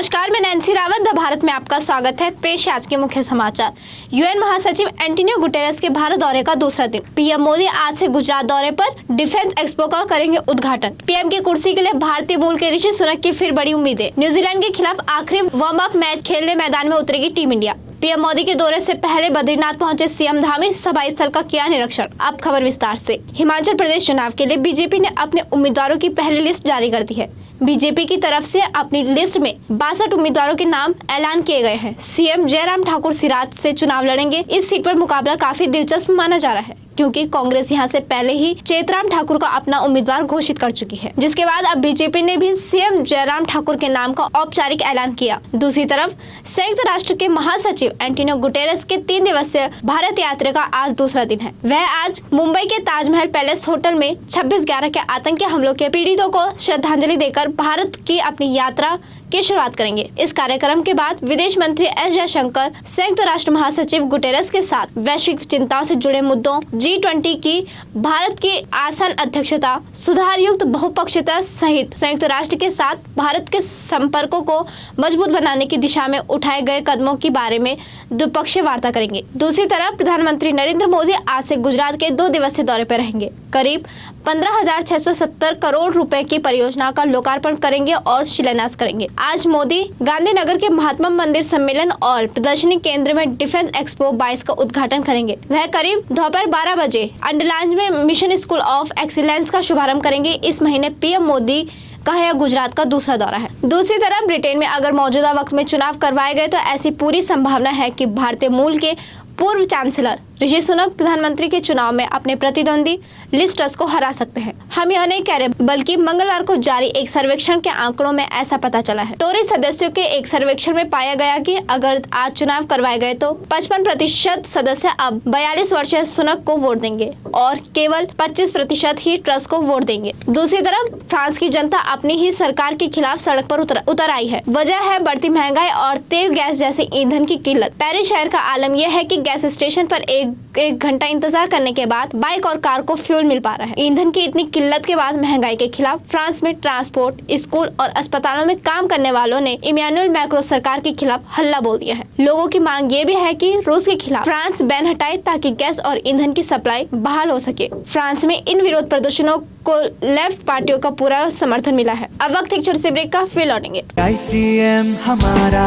नमस्कार, मैं Nancy Rawat. The Bharat में आपका स्वागत है। पेश आज के मुख्य समाचार। यूएन महासचिव एंटोनियो गुटेरेस के भारत दौरे का दूसरा दिन। पीएम मोदी आज से गुजरात दौरे पर। डिफेंस एक्सपो का करेंगे उद्घाटन। पीएम की कुर्सी के लिए भारतीय मूल के ऋषि सुनक की फिर बड़ी उम्मीदें। न्यूजीलैंड के खिलाफ आखिरी वार्म अप मैच खेलने मैदान में उतरेगी टीम इंडिया। पीएम मोदी के दौरे से पहले बद्रीनाथ पहुंचे सीएम धामी, सभा स्थल का किया निरीक्षण। अब खबर विस्तार से। हिमाचल प्रदेश चुनाव के लिए बीजेपी ने अपने उम्मीदवारों की पहली लिस्ट जारी कर दी है। बीजेपी की तरफ से अपनी लिस्ट में 62 उम्मीदवारों के नाम ऐलान किए गए हैं। सीएम जयराम ठाकुर सिराज से चुनाव लड़ेंगे। इस सीट पर मुकाबला काफी दिलचस्प माना जा रहा है, क्योंकि कांग्रेस यहां से पहले ही चेतराम ठाकुर का अपना उम्मीदवार घोषित कर चुकी है, जिसके बाद अब बीजेपी ने भी सीएम जयराम ठाकुर के नाम का औपचारिक ऐलान किया। दूसरी तरफ संयुक्त राष्ट्र के महासचिव एंटोनियो गुटेरेस के 3 दिवसीय भारत यात्रा का आज दूसरा दिन है। वह आज मुंबई के ताजमहल पैलेस होटल में 26/11 के आतंकी हमलों के पीड़ितों को श्रद्धांजलि देकर भारत की अपनी यात्रा की शुरुआत करेंगे। इस कार्यक्रम के बाद विदेश मंत्री एस जयशंकर संयुक्त राष्ट्र महासचिव गुटेरेस के साथ वैश्विक चिंताओं से जुड़े मुद्दों, G20 की भारत की आसान अध्यक्षता, सुधार युक्त बहुपक्षीयता सहित संयुक्त राष्ट्र के साथ भारत के संपर्कों को मजबूत बनाने की दिशा में उठाए गए कदमों के बारे में द्विपक्षीय वार्ता करेंगे। दूसरी तरफ प्रधानमंत्री नरेंद्र मोदी आज से गुजरात के 2 दिवसीय दौरे पर रहेंगे। करीब 15,670 करोड़ रुपए की परियोजना का लोकार्पण करेंगे और शिलान्यास करेंगे। आज मोदी गांधीनगर के महात्मा मंदिर सम्मेलन और प्रदर्शनी केंद्र में डिफेंस एक्सपो 22 का उद्घाटन करेंगे। वह करीब दोपहर 12 बजे अंडरलैंड में मिशन स्कूल ऑफ एक्सीलेंस का शुभारंभ करेंगे। इस महीने पीएम मोदी का यह गुजरात का दूसरा दौरा है। दूसरी तरफ ब्रिटेन में अगर मौजूदा वक्त में चुनाव करवाए गए तो ऐसी पूरी संभावना है कि भारतीय मूल के पूर्व चांसलर ऋषि सुनक प्रधानमंत्री के चुनाव में अपने प्रतिद्वंदी लिज ट्रस को हरा सकते हैं। हम यह नहीं कह रहे, बल्कि मंगलवार को जारी एक सर्वेक्षण के आंकड़ों में ऐसा पता चला है। टोरी सदस्यों के एक सर्वेक्षण में पाया गया कि अगर आज चुनाव करवाए गए तो 55% सदस्य अब 42 वर्षीय सुनक को वोट देंगे और केवल 25% ही ट्रस को वोट देंगे। दूसरी तरफ फ्रांस की जनता अपनी ही सरकार के खिलाफ सड़क पर उतर आई है। वजह है बढ़ती महंगाई और तेल गैस जैसे ईंधन की किल्लत। पेरिस शहर का आलम यह है कि गैस स्टेशन पर एक घंटा इंतजार करने के बाद बाइक और कार को फ्यूल मिल पा रहा है। ईंधन की इतनी किल्लत के बाद महंगाई के खिलाफ फ्रांस में ट्रांसपोर्ट, स्कूल और अस्पतालों में काम करने वालों ने इमैनुअल मैक्रों सरकार के खिलाफ हल्ला बोल दिया है। लोगों की मांग ये भी है कि रूस के खिलाफ फ्रांस बैन हटाए ताकि गैस और ईंधन की सप्लाई बहाल हो सके। फ्रांस में इन विरोध प्रदर्शनों को लेफ्ट पार्टियों का पूरा समर्थन मिला है। अब वक्त एक छोटे से ब्रेक का, फिर लौटेंगे। ITM हमारा,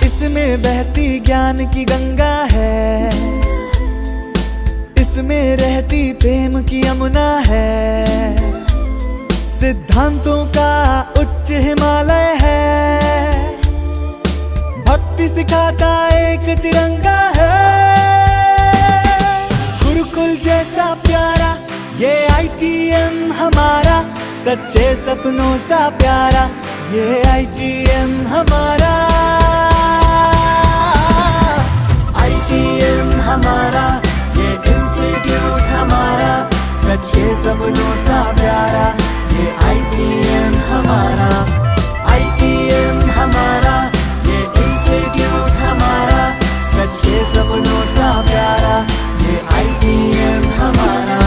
इसमें बहती ज्ञान की गंगा है, इसमें रहती प्रेम की यमुना है, सिद्धांतों का उच्च हिमालय है, भक्ति सिखाता एक तिरंगा है, गुरुकुल जैसा प्यारा ये ITM हमारा, सच्चे सपनों सा प्यारा ये ITM हमारा, ITM हमारा, ये इंस्टीट्यूट हमारा, सच्चे सपनों सा प्यारा ये ITM हमारा, ITM हमारा, ये इंस्टीट्यूट हमारा, सच्चे सपनों सा प्यारा ये ITM हमारा।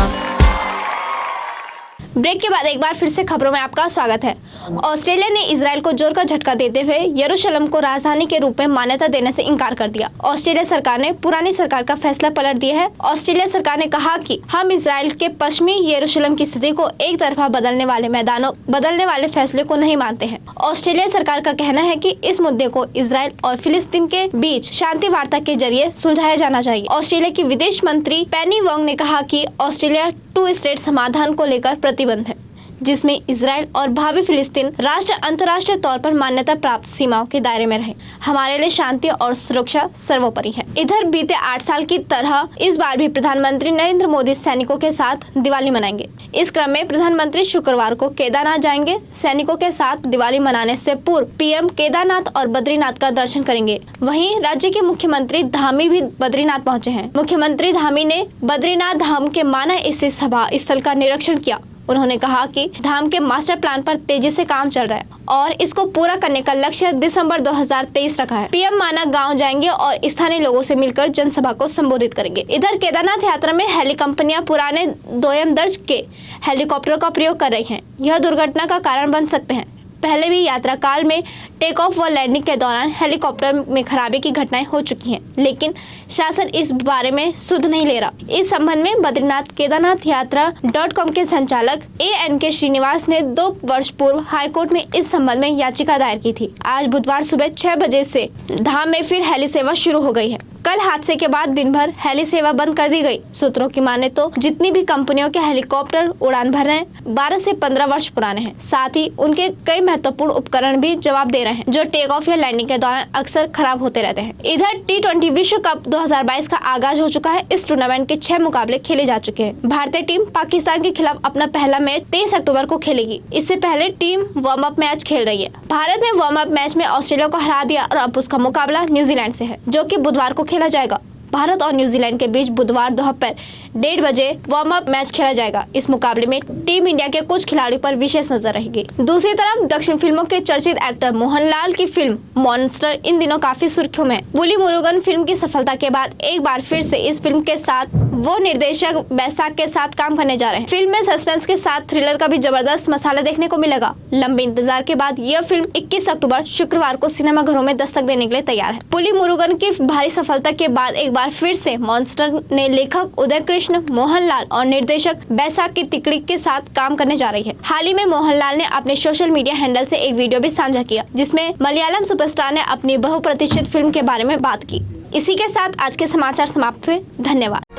ब्रेक के बाद एक बार फिर से खबरों में आपका स्वागत है। ऑस्ट्रेलिया ने इजराइल को जोर का झटका देते हुए यरूशलेम को राजधानी के रूप में मान्यता देने से इनकार कर दिया। ऑस्ट्रेलिया सरकार ने पुरानी सरकार का फैसला पलट दिया है। ऑस्ट्रेलिया सरकार ने कहा कि हम इजराइल के पश्चिमी यरूशलेम की स्थिति को एक तरफा बदलने वाले फैसले को नहीं मानते हैं। ऑस्ट्रेलिया सरकार का कहना है कि इस मुद्दे को इजराइल और फिलिस्तीन के बीच शांति वार्ता के जरिए सुलझाया जाना चाहिए। ऑस्ट्रेलिया की विदेश मंत्री पेनी वोंग ने कहा कि ऑस्ट्रेलिया 2 स्टेट समाधान को लेकर प्रतिबद्ध है, जिसमें इजराइल और भावी फिलिस्तीन राष्ट्र अंतर्राष्ट्रीय तौर पर मान्यता प्राप्त सीमाओं के दायरे में रहे। हमारे लिए शांति और सुरक्षा सर्वोपरि है। इधर बीते 8 साल की तरह इस बार भी प्रधानमंत्री नरेंद्र मोदी सैनिकों के साथ दिवाली मनाएंगे। इस क्रम में प्रधानमंत्री शुक्रवार को केदारनाथ जाएंगे। सैनिकों के साथ दिवाली मनाने से पूर्व पीएम केदारनाथ और बद्रीनाथ का दर्शन करेंगे। वहीं राज्य के मुख्यमंत्री धामी भी बद्रीनाथ पहुंचे हैं। मुख्यमंत्री धामी ने बद्रीनाथ धाम के माना स्थित सभा स्थल का निरीक्षण किया। उन्होंने कहा कि धाम के मास्टर प्लान पर तेजी से काम चल रहा है और इसको पूरा करने का लक्ष्य दिसंबर 2023 रखा है। पीएम माना गांव जाएंगे और स्थानीय लोगों से मिलकर जनसभा को संबोधित करेंगे। इधर केदारनाथ यात्रा में हेली कंपनियां पुराने दोयम दर्ज के हेलीकॉप्टर का प्रयोग कर रही हैं। यह दुर्घटना का कारण बन सकते हैं। पहले भी यात्रा काल में टेक ऑफ व लैंडिंग के दौरान हेलीकॉप्टर में खराबी की घटनाएं हो चुकी हैं, लेकिन शासन इस बारे में सुध नहीं ले रहा। इस संबंध में बद्रीनाथ केदारनाथ यात्रा .com के संचालक ANK श्रीनिवास ने 2 वर्ष पूर्व हाईकोर्ट में इस संबंध में याचिका दायर की थी। आज बुधवार सुबह 6 बजे से धाम में फिर हेली सेवा शुरू हो गई है। कल हादसे के बाद दिन भर हेली सेवा बंद कर दी गई। सूत्रों की माने तो जितनी भी कंपनियों के हेलीकॉप्टर उड़ान भर रहे हैं 12 से 15 वर्ष पुराने हैं। साथ ही उनके कई महत्वपूर्ण उपकरण भी जवाब दे रहे हैं, जो टेक ऑफ या लैंडिंग के दौरान अक्सर खराब होते रहते हैं। इधर T20 विश्व कप 2022 का आगाज हो चुका है। इस टूर्नामेंट के 6 मुकाबले खेले जा चुके हैं। भारतीय टीम पाकिस्तान के खिलाफ अपना पहला मैच 23 अक्टूबर को खेलेगी। इससे पहले टीम वार्म अप मैच खेल रही है। भारत ने वार्म अप मैच में ऑस्ट्रेलिया को हरा दिया और अब उसका मुकाबला न्यूजीलैंड से है, जो कि बुधवार को खेला जाएगा। भारत और न्यूजीलैंड के बीच बुधवार दोपहर 1:30 बजे वार्म अप मैच खेला जाएगा। इस मुकाबले में टीम इंडिया के कुछ खिलाड़ियों पर विशेष नजर रहेगी। दूसरी तरफ दक्षिण फिल्मों के चर्चित एक्टर मोहनलाल की फिल्म मॉन्स्टर इन दिनों काफी सुर्खियों में है। पुली मुरुगन फिल्म की सफलता के बाद एक बार फिर से इस फिल्म के साथ वो निर्देशक बैसाख के साथ काम करने जा रहे हैं। फिल्म में सस्पेंस के साथ थ्रिलर का भी जबरदस्त मसाला देखने को मिलेगा। लंबे इंतजार के बाद यह फिल्म 21 अक्टूबर शुक्रवार को सिनेमाघरों में दस्तक देने के लिए तैयार है। पुली मुरुगन की भारी सफलता के बाद एक बार फिर से मॉन्स्टर ने लेखक उदय कृष्ण, मोहनलाल और निर्देशक बैसाख की तिकड़ी के साथ काम करने जा रही है। हाल ही में मोहनलाल ने अपने सोशल मीडिया हैंडल से एक वीडियो भी साझा किया, जिसमें मलयालम सुपरस्टार ने अपनी बहुप्रतीक्षित फिल्म के बारे में बात की। इसी के साथ आज के समाचार समाप्त हुए। धन्यवाद।